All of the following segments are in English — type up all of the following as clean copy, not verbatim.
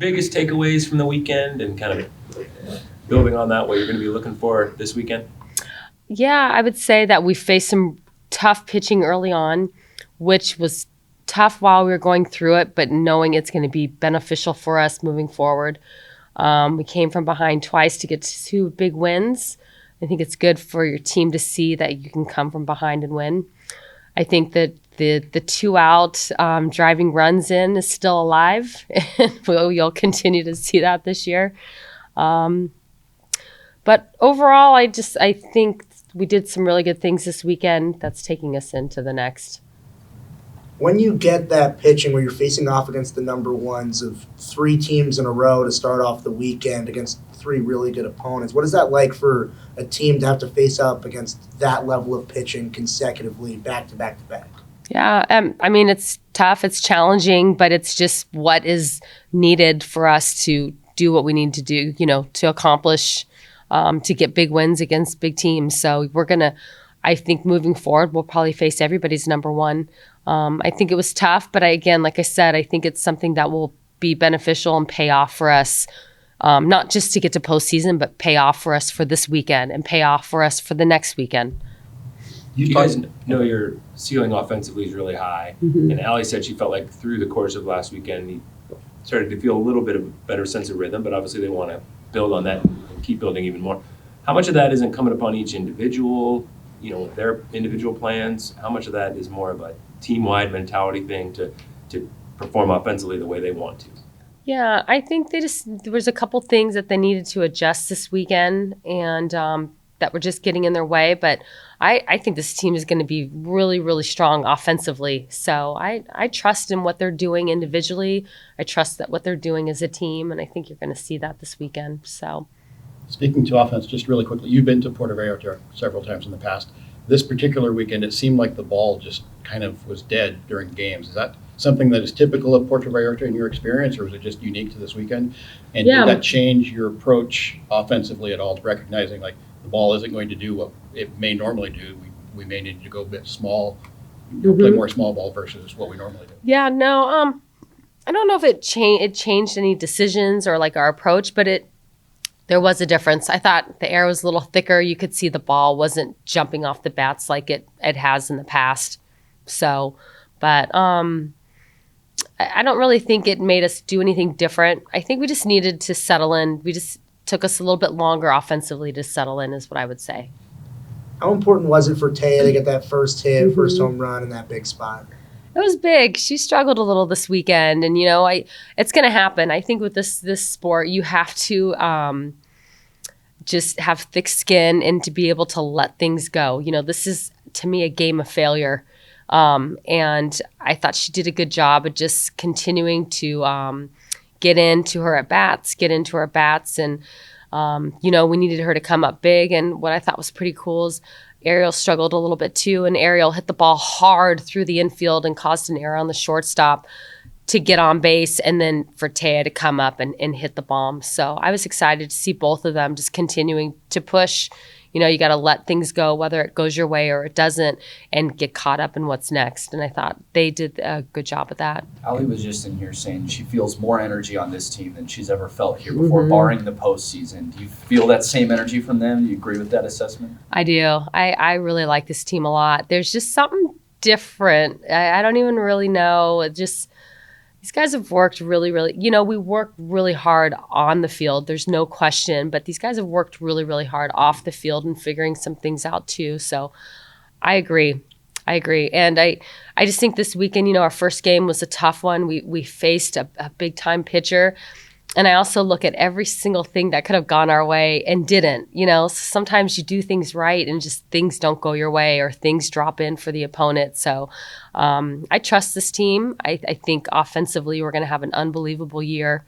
biggest takeaways from the weekend and kind of building on that, what you're going to be looking for this weekend? Yeah, I would say that we faced some tough pitching early on, which was tough while we were going through it, but knowing it's going to be beneficial for us moving forward. We came from behind twice to get 2 big wins. I think it's good for your team to see that you can come from behind and win. I think that the 2 out driving runs in is still alive. You'll continue to see that this year. But overall, I think we did some really good things this weekend that's taking us into the next. When you get that pitching where you're facing off against the number ones of 3 teams in a row to start off the weekend against 3 really good opponents, what is that like for a team to have to face up against that level of pitching consecutively back to back to back? Yeah, I mean, it's tough, it's challenging, but it's just what is needed for us to do what we need to do, to accomplish, to get big wins against big teams. So I think moving forward, we'll probably face everybody's number one. I think it was tough, but like I said, I think it's something that will be beneficial and pay off for us, not just to get to postseason, but pay off for us for this weekend and pay off for us for the next weekend. You guys know your ceiling offensively is really high, and Allie said she felt like through the course of last weekend, he started to feel a little bit of a better sense of rhythm, but obviously they want to build on that and keep building even more. How much of that is incumbent upon each individual, with their individual plans? How much of that is more of a team-wide mentality thing to perform offensively the way they want to? Yeah, I think there was a couple things that they needed to adjust this weekend and that were just getting in their way. But I think this team is going to be really, really strong offensively. So I trust in what they're doing individually. I trust that what they're doing as a team, and I think you're going to see that this weekend. So, speaking to offense, just really quickly, you've been to Puerto Vallarta several times in the past. This particular weekend, it seemed like the ball just kind of was dead during games. Is that something that is typical of Puerto Vallarta in your experience, or was it just unique to this weekend? And did that change your approach offensively at all, to recognizing like the ball isn't going to do what it may normally do? We may need to go a bit small, play more small ball versus what we normally do. Yeah, no, I don't know if it changed any decisions or like our approach, but there was a difference. I thought the air was a little thicker. You could see the ball wasn't jumping off the bats like it has in the past. So, but I don't really think it made us do anything different. I think we just needed to settle in. We just took us a little bit longer offensively to settle in, is what I would say. How important was it for Taya to get that first hit, first home run in that big spot? It was big. She struggled a little this weekend, and it's going to happen. I think with this sport, you have to just have thick skin and to be able to let things go. This is, to me, a game of failure. And I thought she did a good job of just continuing to get into her at-bats. And, we needed her to come up big. And what I thought was pretty cool is Ariel struggled a little bit too, and Ariel hit the ball hard through the infield and caused an error on the shortstop to get on base, and then for Taya to come up and hit the bomb. So I was excited to see both of them just continuing to push. You got to let things go, whether it goes your way or it doesn't, and get caught up in what's next. And I thought they did a good job with that. Allie was just in here saying she feels more energy on this team than she's ever felt here before, barring the postseason. Do you feel that same energy from them? Do you agree with that assessment? I do. I really like this team a lot. There's just something different. I don't even really know. These guys have worked really, really, we work really hard on the field. There's no question, but these guys have worked really, really hard off the field and figuring some things out too. So I agree. And I just think this weekend, our first game was a tough one. We faced a big time pitcher. And I also look at every single thing that could have gone our way and didn't. Sometimes you do things right and just things don't go your way, or things drop in for the opponent. So I trust this team. I think offensively we're going to have an unbelievable year.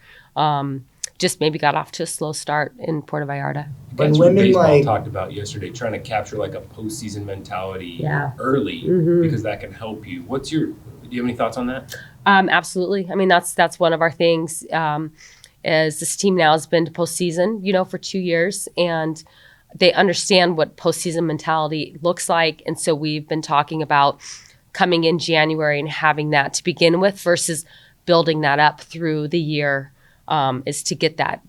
Just maybe got off to a slow start in Puerto Vallarta. That's what baseball talked about yesterday, trying to capture like a postseason mentality early, because that can help you. Do you have any thoughts on that? Absolutely. I mean, that's one of our things. As this team now has been to postseason, for 2 years, and they understand what postseason mentality looks like. And so we've been talking about coming in January and having that to begin with versus building that up through the year. is to get that,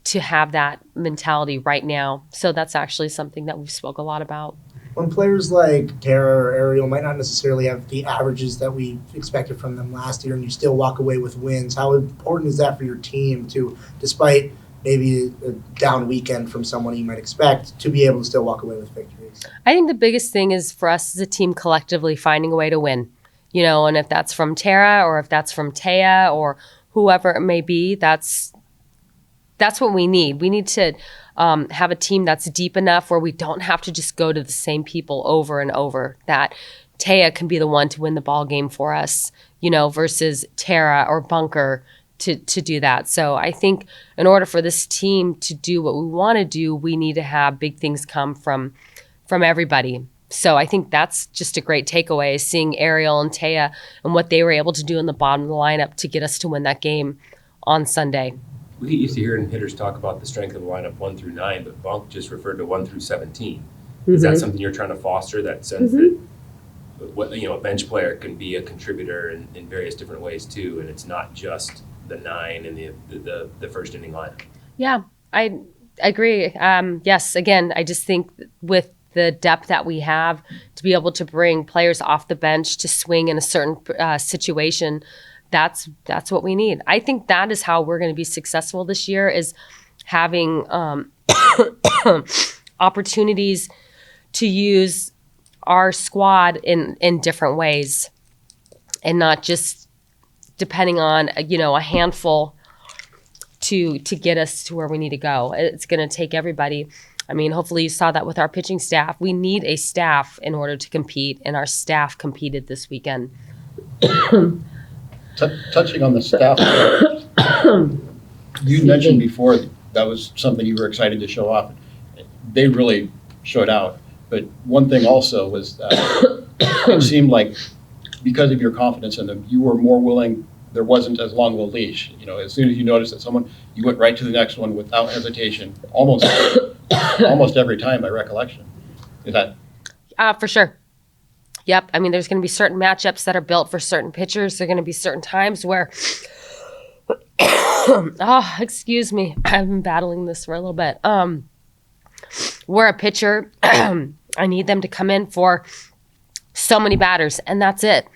to have that mentality right now. So that's actually something that we've spoke a lot about. When players like Tara or Ariel might not necessarily have the averages that we expected from them last year, and you still walk away with wins, how important is that for your team to, despite maybe a down weekend from someone you might expect, to be able to still walk away with victories? I think the biggest thing is for us as a team collectively finding a way to win, and if that's from Tara or if that's from Taya or whoever it may be, that's what we need. We need to have a team that's deep enough where we don't have to just go to the same people over and over, that Taya can be the one to win the ball game for us, versus Tara or Bunker to do that. So I think in order for this team to do what we want to do, we need to have big things come from everybody. So I think that's just a great takeaway, seeing Ariel and Taya and what they were able to do in the bottom of the lineup to get us to win that game on Sunday. We used to hear hitters talk about the strength of the lineup 1 through 9, but Bunk just referred to 1 through 17. Is that something you're trying to foster, that sense that a bench player can be a contributor in various different ways too, and it's not just the 9 and the first inning lineup? Yeah, I agree. Yes, again, I just think with the depth that we have to be able to bring players off the bench to swing in a certain situation, that's what we need. I think that is how we're going to be successful this year, is having opportunities to use our squad in different ways, and not just depending on a handful to get us to where we need to go. It's going to take everybody. I mean, hopefully you saw that with our pitching staff. We need a staff in order to compete, and our staff competed this weekend. Touching on the staff, you mentioned before that was something you were excited to show off. They really showed out. But one thing also was it seemed like because of your confidence in them, you were more willing. There wasn't as long of a leash. As soon as you noticed that someone, you went right to the next one without hesitation, almost every time by recollection. Is that? For sure. Yep. I mean, there's going to be certain matchups that are built for certain pitchers. There are going to be certain times where, excuse me, I've been battling this for a little bit. Where a pitcher, I need them to come in for so many batters, and that's it.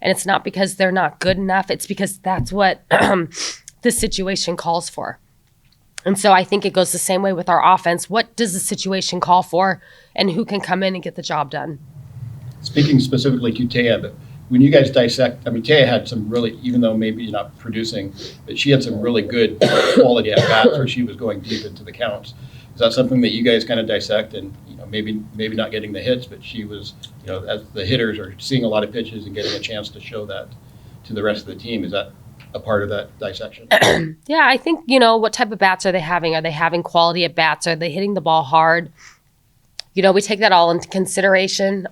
And it's not because they're not good enough. It's because that's what the situation calls for. And so I think it goes the same way with our offense. What does the situation call for, and who can come in and get the job done? Speaking specifically to Taya, but when you guys dissect, I mean, Taya had some really, even though maybe you're not producing, but she had some really good quality at bats where she was going deep into the counts. Is that something that you guys kind of dissect, and maybe not getting the hits, but she was, as the hitters are seeing a lot of pitches and getting a chance to show that to the rest of the team? Is that a part of that dissection? Yeah, I think, what type of bats are they having? Are they having quality at bats? Are they hitting the ball hard? We take that all into consideration.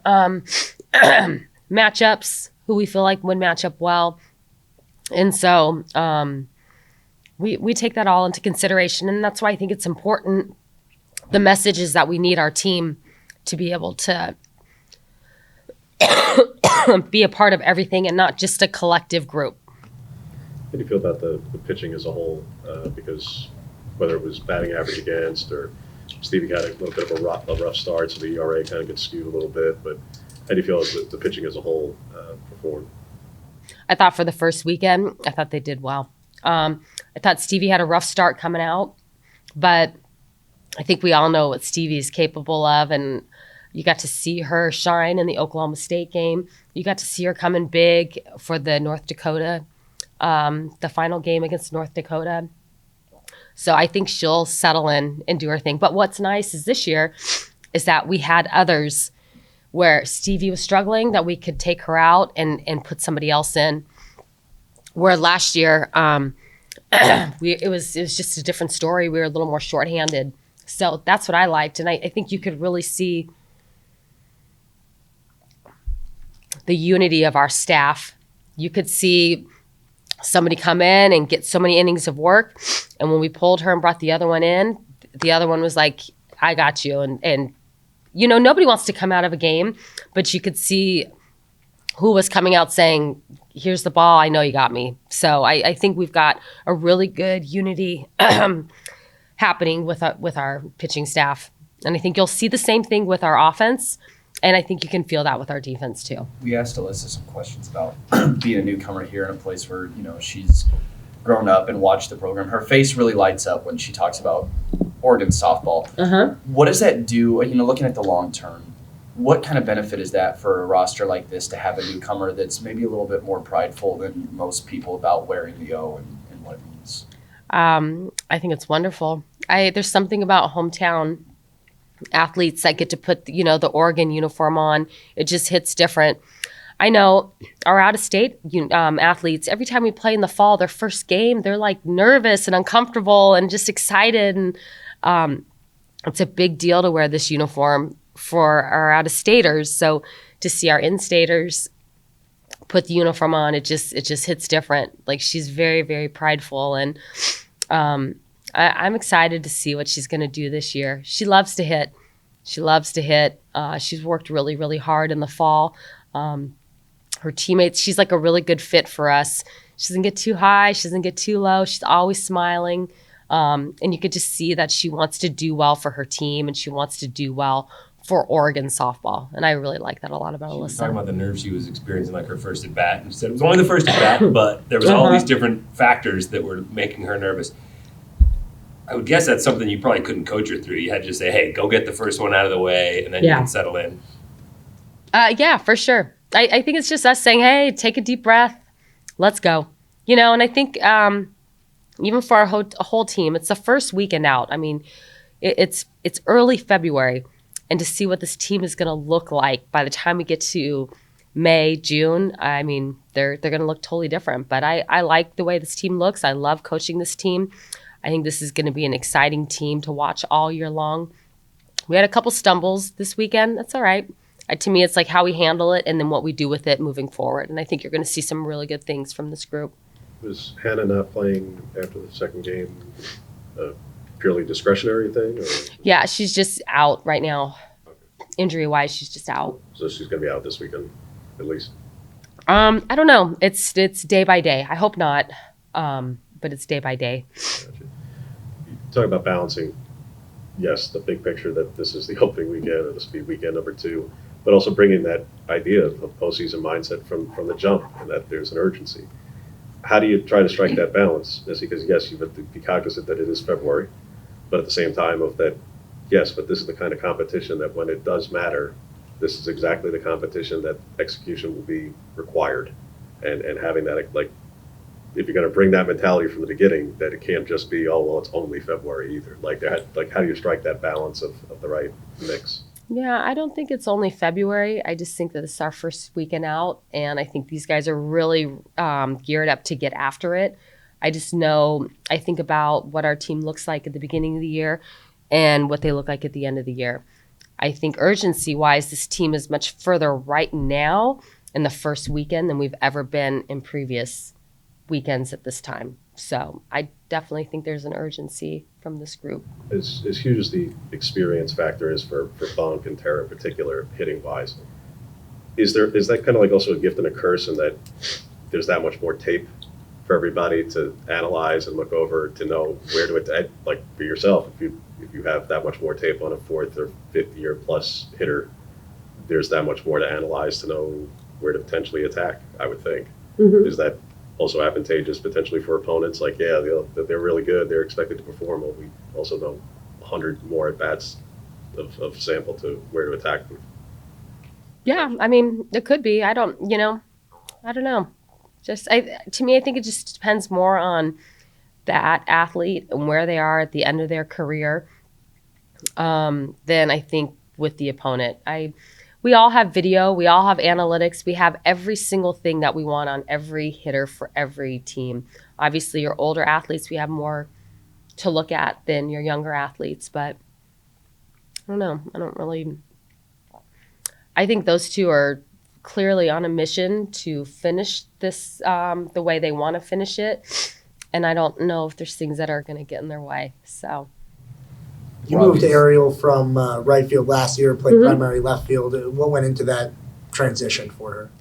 Matchups, who we feel like would match up well. And so we take that all into consideration. And that's why I think it's important. The message is that we need our team to be able to be a part of everything and not just a collective group. How do you feel about the pitching as a whole? Because whether it was batting average against, or Stevie got a little bit of a rough start, so the ERA kind of gets skewed a little bit. But how do you feel as the pitching as a whole performed? I thought for the first weekend, I thought they did well. I thought Stevie had a rough start coming out, but I think we all know what Stevie is capable of, and you got to see her shine in the Oklahoma State game. You got to see her coming big for the North Dakota, the final game against North Dakota. So I think she'll settle in and do her thing. But what's nice is this year is that we had others where Stevie was struggling, that we could take her out and put somebody else in. Where last year, it was just a different story. We were a little more shorthanded. So that's what I liked. And I think you could really see the unity of our staff. You could see somebody come in and get so many innings of work. And when we pulled her and brought the other one in, the other one was like, I got you. And nobody wants to come out of a game, but you could see who was coming out saying, here's the ball. I know you got me. So I think we've got a really good unity happening with our pitching staff. And I think you'll see the same thing with our offense. And I think you can feel that with our defense too. We asked Alyssa some questions about being a newcomer here in a place where, she's grown up and watched the program. Her face really lights up when she talks about Oregon softball. What does that do, looking at the long term? What kind of benefit is that for a roster like this to have a newcomer that's maybe a little bit more prideful than most people about wearing the O and what it means? I think it's wonderful. There's something about hometown athletes that get to put, the Oregon uniform on. It just hits different. I know our out-of-state athletes, every time we play in the fall, their first game, they're like nervous and uncomfortable and just excited. And it's a big deal to wear this uniform for our out-of-staters. So to see our in-staters put the uniform on, it just hits different. Like, she's very, very prideful. And I'm excited to see what she's going to do this year. She loves to hit. She's worked really, really hard in the fall. Her teammates, she's like a really good fit for us. She doesn't get too high. She doesn't get too low. She's always smiling. And you could just see that she wants to do well for her team and she wants to do well for Oregon softball. And I really like that a lot about She was Alyssa. talking about the nerves she was experiencing, like her first at bat. And she said it was only the first at bat, but there was all these different factors that were making her nervous. I would guess that's something you probably couldn't coach her through. You had to just say, hey, go get the first one out of the way, and then you can settle in. Yeah, for sure. I think it's just us saying, hey, take a deep breath. Let's go. And I think even for our whole team, it's the first weekend out. I mean, it's early February. And to see what this team is going to look like by the time we get to May, June, I mean, they're going to look totally different. But I like the way this team looks. I love coaching this team. I think this is going to be an exciting team to watch all year long. We had a couple stumbles this weekend. That's all right. To me, it's like how we handle it and then what we do with it moving forward. And I think you're going to see some really good things from this group. Was Hannah not playing after the second game a purely discretionary thing? Or? Yeah, she's just out right now. Injury-wise, she's just out. So she's going to be out this weekend, at least? I don't know. It's day by day. I hope not, but it's day by day. Gotcha. You talk about balancing, yes, the big picture that this is the opening weekend or this will be weekend number 2, but also bringing that idea of postseason mindset from the jump and that there's an urgency. How do you try to strike that balance? Because, yes, you have to be cognizant that it is February, but at the same time of that, yes, but this is the kind of competition that when it does matter, this is exactly the competition that execution will be required. And having that, like, if you're going to bring that mentality from the beginning, that it can't just be, oh, well, it's only February either. Like, how do you strike that balance of the right mix? Yeah, I don't think it's only February. I just think that this is our first weekend out, and I think these guys are really geared up to get after it. I just know, I think about what our team looks like at the beginning of the year and what they look like at the end of the year. I think urgency-wise, this team is much further right now in the first weekend than we've ever been in previous weekends at this time. So I definitely think there's an urgency from this group. As huge as the experience factor is for Bonk and Tara in particular, hitting-wise, is that kind of like also a gift and a curse in that there's that much more tape for everybody to analyze and look over to know where to attack? Like for yourself, if you have that much more tape on a 4th or 5th year plus hitter, there's that much more to analyze to know where to potentially attack, I would think. Mm-hmm. Is that also advantageous potentially for opponents? Like, yeah, they're really good, they're expected to perform, but we also know 100 more at-bats of sample to where to attack them. Yeah, I mean, it could be. I don't know. To me, I think it just depends more on that athlete and where they are at the end of their career than I think with the opponent. We all have video, we all have analytics, we have every single thing that we want on every hitter for every team. Obviously, your older athletes, we have more to look at than your younger athletes, but I don't know. I think those two are clearly on a mission to finish this the way they want to finish it, and I don't know if there's things that are going to get in their way, so. You moved Ariel from right field last year, played primary left field. What went into that transition for her?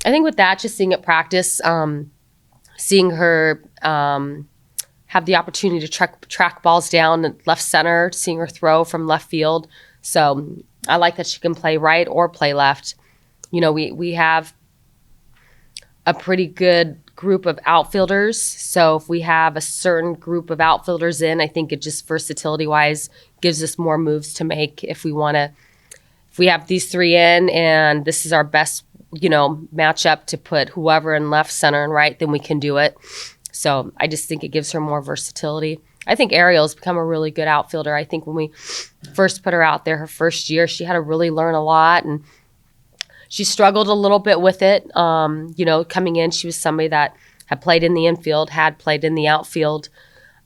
I think with that, just seeing it practice, seeing her have the opportunity to track balls down at left center, seeing her throw from left field. So I like that she can play right or play left. We have a pretty good group of outfilders. So if we have a certain group of outfielders in, I think it just versatility-wise gives us more moves to make if we have these three in and this is our best, matchup to put whoever in left, center, and right, then we can do it. So I just think it gives her more versatility. I think Ariel's become a really good outfielder. I think when we first put her out there, her first year, she had to really learn a lot, and she struggled a little bit with it. Coming in, she was somebody that had played in the infield, had played in the outfield,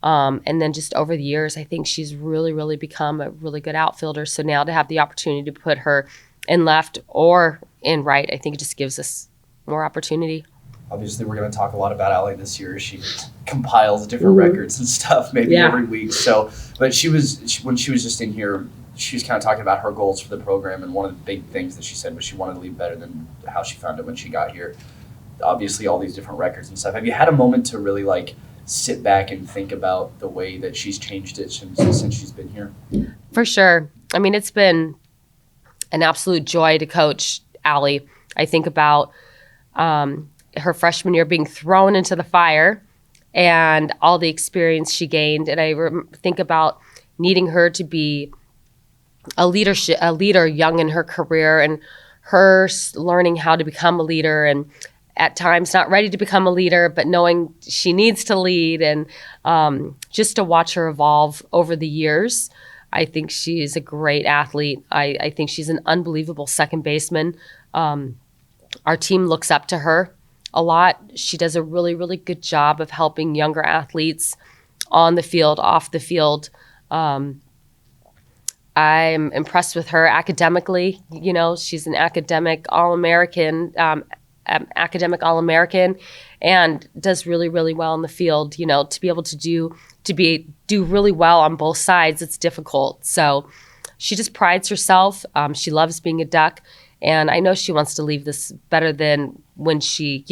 and then just over the years, I think she's really, really become a really good outfielder. So now to have the opportunity to put her in left or in right, I think it just gives us more opportunity. Obviously, we're going to talk a lot about Allie this year. She compiles different records and stuff maybe every week. So, but when she was just in here, she was kind of talking about her goals for the program, and one of the big things that she said was she wanted to leave better than how she found it when she got here. Obviously, all these different records and stuff. Have you had a moment to really sit back and think about the way that she's changed it since she's been here? For sure. I mean, it's been an absolute joy to coach Allie. I think about her freshman year being thrown into the fire and all the experience she gained. And I think about needing her to be a leader young in her career, and her learning how to become a leader, and at times not ready to become a leader, but knowing she needs to lead, and just to watch her evolve over the years. I think she is a great athlete. I think she's an unbelievable second baseman. Our team looks up to her a lot. She does a really, really good job of helping younger athletes on the field, off the field. I'm impressed with her academically. She's an academic All-American, and does really, really well in the field. To be able to do really well on both sides, it's difficult. So she just prides herself. She loves being a Duck, and I know she wants to leave this better than when she,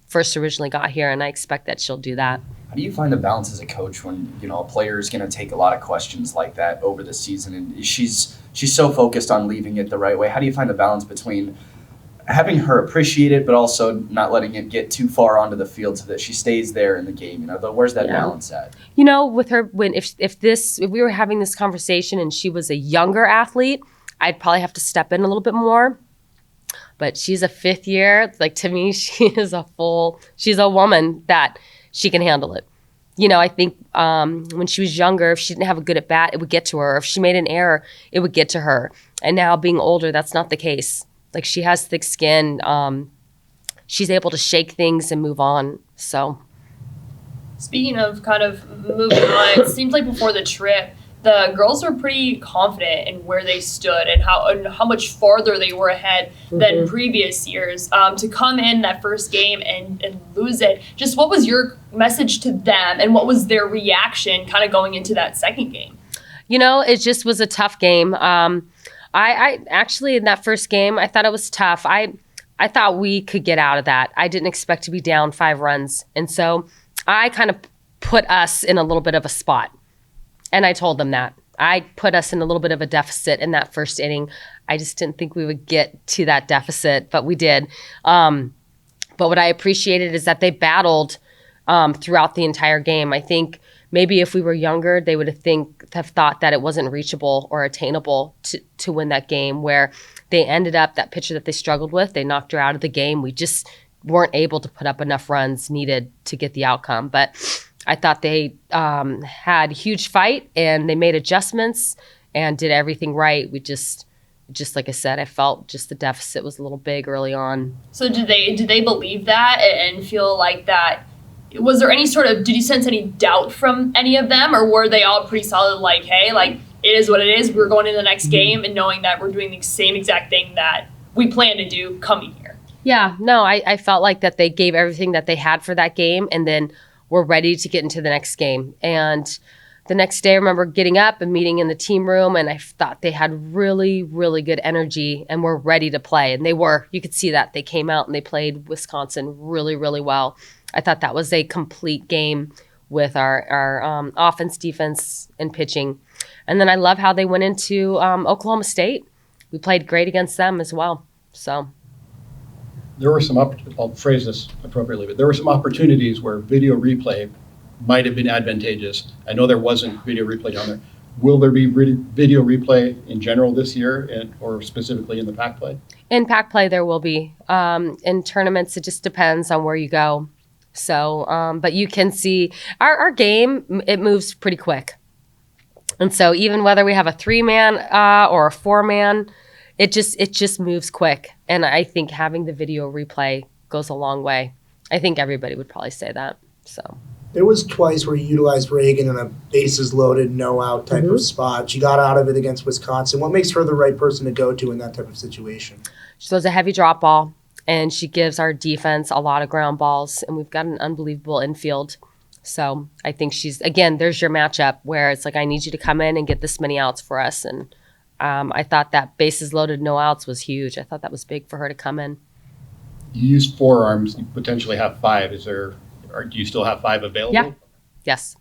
first originally got here, and I expect that she'll do that. How do you find the balance as a coach when, a player is going to take a lot of questions like that over the season, and she's so focused on leaving it the right way? How do you find the balance between having her appreciate it, but also not letting it get too far onto the field so that she stays there in the game? Where's that balance at? With her, if we were having this conversation and she was a younger athlete, I'd probably have to step in a little bit more. But she's a fifth year. To me, she's a woman that she can handle it. I think when she was younger, if she didn't have a good at bat, it would get to her. If she made an error, it would get to her. And now being older, that's not the case. She has thick skin. She's able to shake things and move on. So, speaking of kind of moving on, it seems like before the trip, the girls were pretty confident in where they stood and how much farther they were ahead than previous years. To come in that first game and lose it, just what was your message to them, and what was their reaction kind of going into that second game? It just was a tough game. I actually, in that first game, I thought it was tough. I thought we could get out of that. I didn't expect to be down 5 runs. And so I kind of put us in a little bit of a spot. And I told them that. I put us in a little bit of a deficit in that first inning. I just didn't think we would get to that deficit, but we did. But what I appreciated is that they battled throughout the entire game. I think maybe if we were younger, they would have thought that it wasn't reachable or attainable to win that game, where they ended up, that pitcher that they struggled with, they knocked her out of the game. We just weren't able to put up enough runs needed to get the outcome. But I thought they had a huge fight, and they made adjustments and did everything right. We just like I said, I felt just the deficit was a little big early on. So did they believe that and feel like that? Was there any did you sense any doubt from any of them, or were they all pretty solid, hey, it is what it is, we're going into the next game and knowing that we're doing the same exact thing that we plan to do coming here? Yeah, no, I felt like that they gave everything that they had for that game, and then were ready to get into the next game. And the next day, I remember getting up and meeting in the team room, and I thought they had really, really good energy and were ready to play. And they were. You could see that. They came out and they played Wisconsin really, really well. I thought that was a complete game with our offense, defense, and pitching. And then I love how they went into Oklahoma State. We played great against them as well. So There were some, I'll phrase this appropriately, but there were some opportunities where video replay might have been advantageous. I know there wasn't video replay down there. Will there be video replay in general this year, or specifically in the pack play? in pack play, there will be. In tournaments, it just depends on where you go. So, but you can see our game, it moves pretty quick. And so even whether we have a 3-man or a 4-man, it just moves quick. And I think having the video replay goes a long way. I think everybody would probably say that. So There was twice where you utilized Reagan in a bases loaded, no out type of spot. She got out of it against Wisconsin. What makes her the right person to go to in that type of situation? she throws a heavy drop ball, and she gives our defense a lot of ground balls, and we've got an unbelievable infield. So I think she's, again, there's your matchup where it's like, I need you to come in and get this many outs for us. And I thought that bases loaded, no outs was huge. I thought that was big for her to come in. You used 4 arms. You potentially have 5. Or do you still have 5 available? Yeah. Yes.